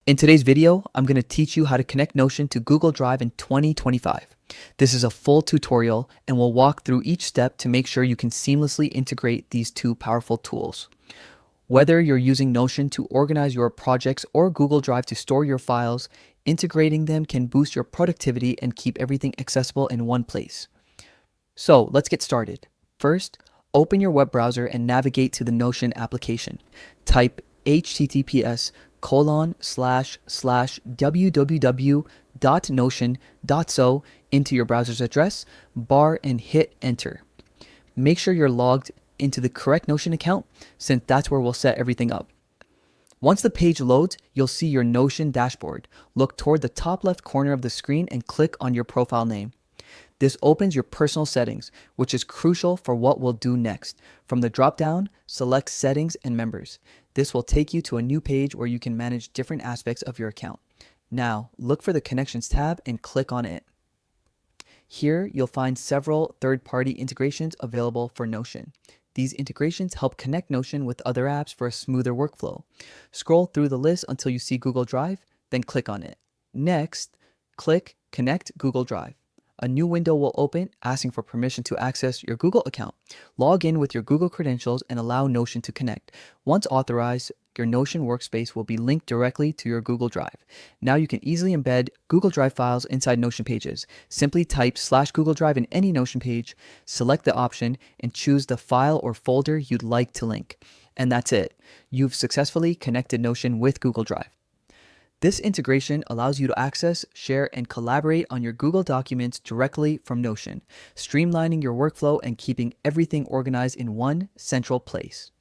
In today's video, I'm going to teach you how to connect Notion to Google Drive in 2025. This is a full tutorial and we'll walk through each step to make sure you can seamlessly integrate these two powerful tools. Whether you're using Notion to organize your projects or Google Drive to store your files, integrating them can boost your productivity and keep everything accessible in one place. So let's get started. First, open your web browser and navigate to the Notion application. Type https://www.notion.so into your browser's address bar and hit enter. Make sure you're logged into the correct Notion account since that's where we'll set everything up. Once the page loads, you'll see your Notion dashboard. Look toward the top left corner of the screen and click on your profile name. This opens your personal settings, which is crucial for what we'll do next. From the drop-down, select Settings and Members. This will take you to a new page where you can manage different aspects of your account. Now, look for the Connections tab and click on it. Here, you'll find several third-party integrations available for Notion. These integrations help connect Notion with other apps for a smoother workflow. Scroll through the list until you see Google Drive, then click on it. Next, click Connect Google Drive. A new window will open asking for permission to access your Google account. Log in with your Google credentials and allow Notion to connect. Once authorized, your Notion workspace will be linked directly to your Google Drive. Now you can easily embed Google Drive files inside Notion pages. Simply type /Google Drive in any Notion page, select the option, and choose the file or folder you'd like to link. And that's it. You've successfully connected Notion with Google Drive. This integration allows you to access, share, and collaborate on your Google documents directly from Notion, streamlining your workflow and keeping everything organized in one central place.